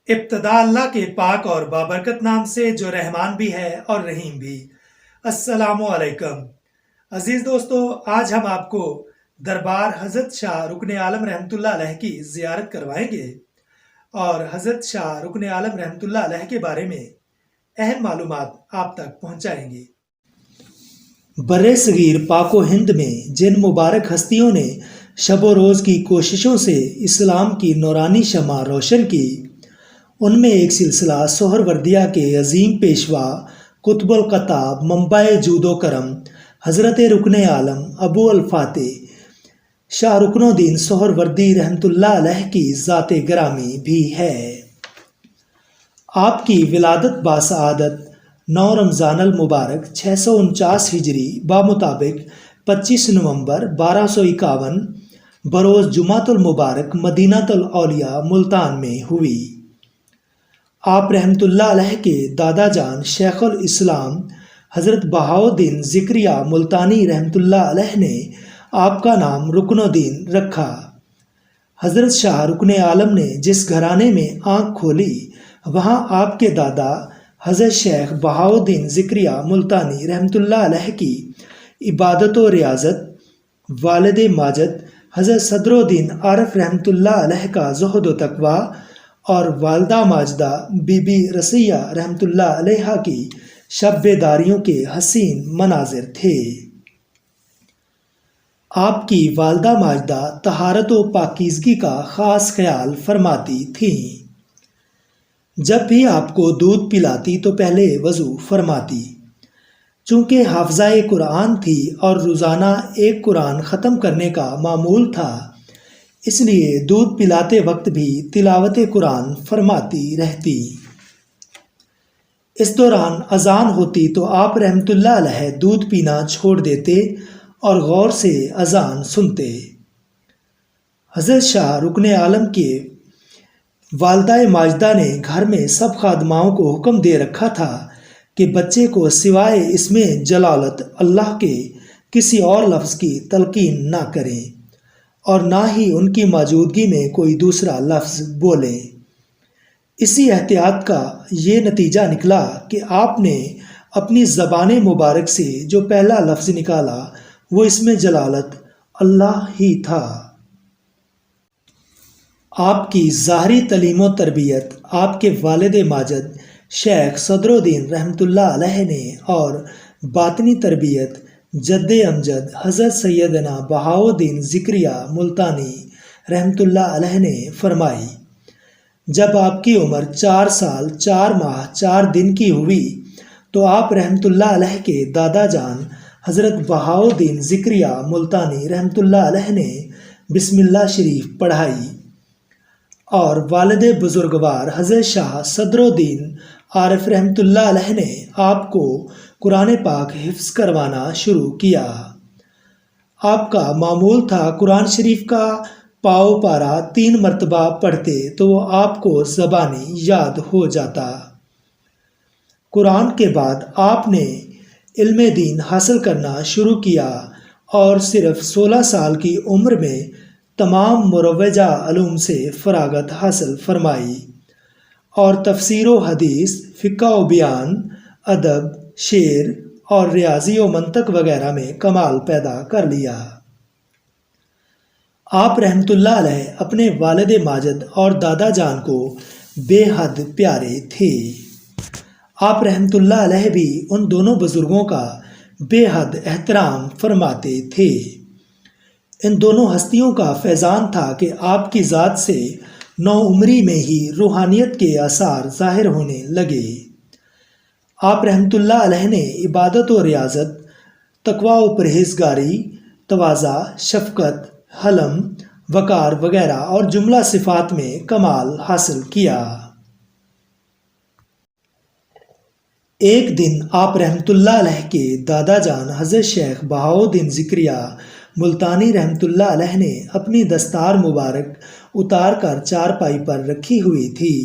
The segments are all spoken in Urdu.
ابتدا اللہ کے پاک اور بابرکت نام سے جو رحمان بھی ہے اور رحیم بھی۔ السلام علیکم عزیز دوستو، آج ہم آپ کو دربار حضرت شاہ رکن عالم رحمۃ اللہ علیہ کی زیارت کروائیں گے اور حضرت شاہ رکن عالم رحمۃ اللہ علیہ کے بارے میں اہم معلومات آپ تک پہنچائیں گے۔ بر صغیر پاک و ہند میں جن مبارک ہستیوں نے شب و روز کی کوششوں سے اسلام کی نورانی شمع روشن کی، ان میں ایک سلسلہ سہروردیہ کے عظیم پیشوا قطب القطاب منبع جود و کرم حضرت رکن عالم ابو الفاتح شاہ رکن الدین سہروردی رحمۃ اللہ علیہ کی ذات گرامی بھی ہے۔ آپ کی ولادت باسعادت 9 رمضان المبارک 649 ہجری بمطابق 25 نومبر 1251 بروز جمعۃ المبارک مدینہ الاولیاء ملتان میں ہوئی۔ آپ رحمۃ اللہ علیہ کے دادا جان شیخ الاسلام حضرت بہاؤالدین ذکریہ ملتانی رحمۃ اللہ علیہ نے آپ کا نام رکن الدین رکھا۔ حضرت شاہ رکن عالم نے جس گھرانے میں آنکھ کھولی، وہاں آپ کے دادا حضرت شیخ بہاؤالدین ذکریہ ملتانی رحمۃ اللہ علیہ کی عبادت و ریاضت، والد ماجد حضرت صدر الدین عارف رحمۃ اللہ علیہ کا زہد و تقویٰ اور والدہ ماجدہ بی بی رسیہ رحمۃ اللہ علیہ کی شب بیداریوں کے حسین مناظر تھے۔ آپ کی والدہ ماجدہ طہارت و پاکیزگی کا خاص خیال فرماتی تھیں۔ جب بھی آپ کو دودھ پلاتی تو پہلے وضو فرماتی۔ چونکہ حافظہ قرآن تھی اور روزانہ ایک قرآن ختم کرنے کا معمول تھا، اس لیے دودھ پلاتے وقت بھی تلاوت قرآن فرماتی رہتی۔ اس دوران اذان ہوتی تو آپ رحمۃ اللہ علیہ دودھ پینا چھوڑ دیتے اور غور سے اذان سنتے۔ حضرت شاہ رکن عالم کے والدہ ماجدہ نے گھر میں سب خادماؤں کو حکم دے رکھا تھا کہ بچے کو سوائے اسم جلالت اللہ کے کسی اور لفظ کی تلقین نہ کریں اور نہ ہی ان کی موجودگی میں کوئی دوسرا لفظ بولیں۔ اسی احتیاط کا یہ نتیجہ نکلا کہ آپ نے اپنی زبان مبارک سے جو پہلا لفظ نکالا وہ اسم جلالت اللہ ہی تھا۔ آپ کی ظاہری تعلیم و تربیت آپ کے والد ماجد شیخ صدر الدین رحمۃ اللہ علیہ نے اور باطنی تربیت جد امجد حضرت سیدنا بہاؤالدین ذکریہ ملتانی رحمۃ اللہ علیہ نے فرمائی۔ جب آپ کی عمر 4 سال 4 ماہ 4 دن کی ہوئی تو آپ رحمۃ اللہ علیہ کے دادا جان حضرت بہاؤالدین ذکریہ ملتانی رحمۃ اللہ علیہ نے بسم اللہ شریف پڑھائی اور والد بزرگوار حضرت شاہ صدر الدین عارف رحمۃ اللہ علیہ نے آپ کو قرآن پاک حفظ کروانا شروع کیا۔ آپ کا معمول تھا قرآن شریف کا پاؤ پارا 3 مرتبہ پڑھتے تو وہ آپ کو زبانی یاد ہو جاتا۔ قرآن کے بعد آپ نے علم دین حاصل کرنا شروع کیا اور صرف 16 سال کی عمر میں تمام مروجہ علوم سے فراغت حاصل فرمائی اور تفسیر و حدیث، فقہ و بیان، ادب، شعر اور ریاضی و منطق وغیرہ میں کمال پیدا کر لیا۔ آپ رحمۃ اللہ علیہ اپنے والد ماجد اور دادا جان کو بے حد پیارے تھے۔ آپ رحمۃ اللہ علیہ بھی ان دونوں بزرگوں کا بے حد احترام فرماتے تھے۔ ان دونوں ہستیوں کا فیضان تھا کہ آپ کی ذات سے نوعمری میں ہی روحانیت کے آثار ظاہر ہونے لگے۔ آپ رحمۃ اللہ علیہ نے عبادت و ریاضت، تقویٰ و پرہیزگاری، تواضع، شفقت، حلم، وقار وغیرہ اور جملہ صفات میں کمال حاصل کیا۔ ایک دن آپ رحمۃ اللہ علیہ کے دادا جان حضرت شیخ بہاؤالدین ذکریہ ملتانی رحمۃ اللہ علیہ نے اپنی دستار مبارک اتار کر چارپائی پر رکھی ہوئی تھی۔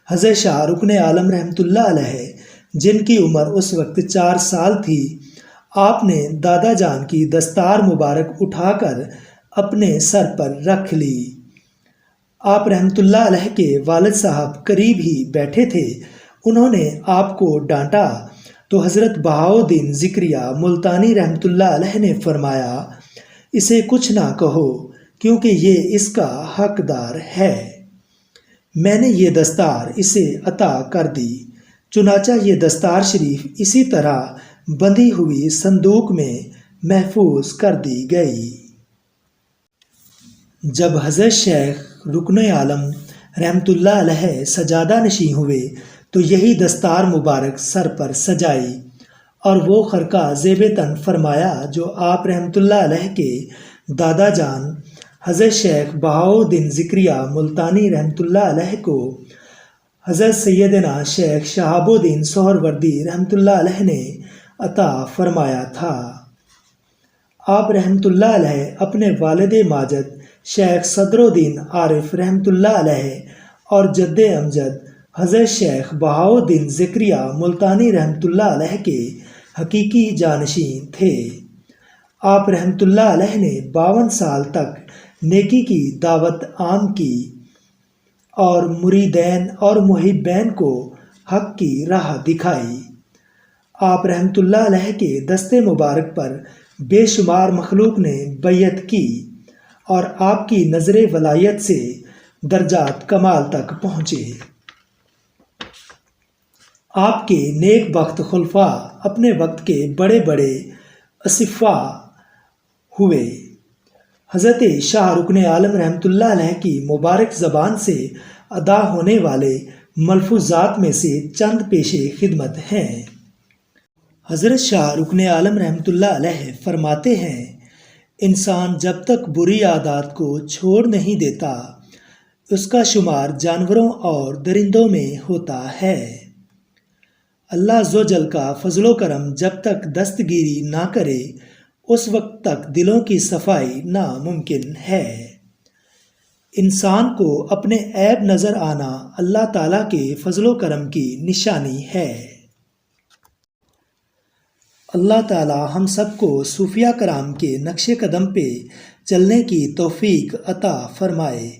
حضرت شاہ رکن عالم رحمۃ اللہ علیہ جن کی عمر اس وقت 4 سال تھی، آپ نے دادا جان کی دستار مبارک اٹھا کر اپنے سر پر رکھ لی آپ رحمۃ اللہ علیہ کے والد صاحب قریب ہی بیٹھے تھے۔ انہوں نے آپ کو ڈانٹا تو حضرت بہاؤالدین ذکریہ ملتانی رحمۃ اللہ علیہ نے فرمایا، اسے کچھ نہ کہو کیونکہ یہ اس کا حقدار ہے۔ میں نے یہ دستار اسے عطا کر دی۔ چنانچہ یہ دستار شریف اسی طرح بندھی ہوئی صندوق میں محفوظ کر دی گئی۔ جب حضرت شیخ رکن عالم رحمۃ اللہ علیہ سجادہ نشین ہوئے تو یہی دستار مبارک سر پر سجائی اور وہ خرقہ زیب تن فرمایا جو آپ رحمۃ اللہ علیہ کے دادا جان حضرت شیخ بہاؤالدین ذکریہ ملتانی رحمۃ اللہ علیہ کو حضرت سیدنا شیخ شہاب الدین سہروردی رحمۃ اللہ علیہ نے عطا فرمایا تھا۔ آپ رحمۃ اللہ علیہ اپنے والد ماجد شیخ صدر الدین عارف رحمۃ اللہ علیہ اور جد امجد حضرت شیخ بہاؤالدین ذکریہ ملتانی رحمۃ اللہ علیہ کے حقیقی جانشین تھے۔ آپ رحمۃ اللہ علیہ نے 52 سال تک نیکی کی دعوت عام کی اور مریدین اور محبین کو حق کی راہ دکھائی۔ آپ رحمۃ اللہ علیہ کے دستے مبارک پر بے شمار مخلوق نے بیعت کی اور آپ کی نظر ولایت سے درجات کمال تک پہنچے۔ آپ کے نیک بخت خلفاء اپنے وقت کے بڑے بڑے اصفاء ہوئے۔ حضرت شاہ رکن عالم رحمۃ اللہ علیہ کی مبارک زبان سے ادا ہونے والے ملفوظات میں سے چند پیش خدمت ہیں۔ حضرت شاہ رکن عالم رحمۃ اللہ علیہ فرماتے ہیں، انسان جب تک بری عادات کو چھوڑ نہیں دیتا اس کا شمار جانوروں اور درندوں میں ہوتا ہے۔ اللہ عزوجل کا فضل و کرم جب تک دستگیری نہ کرے اس وقت تک دلوں کی صفائی ناممکن ہے۔ انسان کو اپنے عیب نظر آنا اللہ تعالیٰ کے فضل و کرم کی نشانی ہے۔ اللہ تعالیٰ ہم سب کو صوفیہ کرام کے نقش قدم پہ چلنے کی توفیق عطا فرمائے۔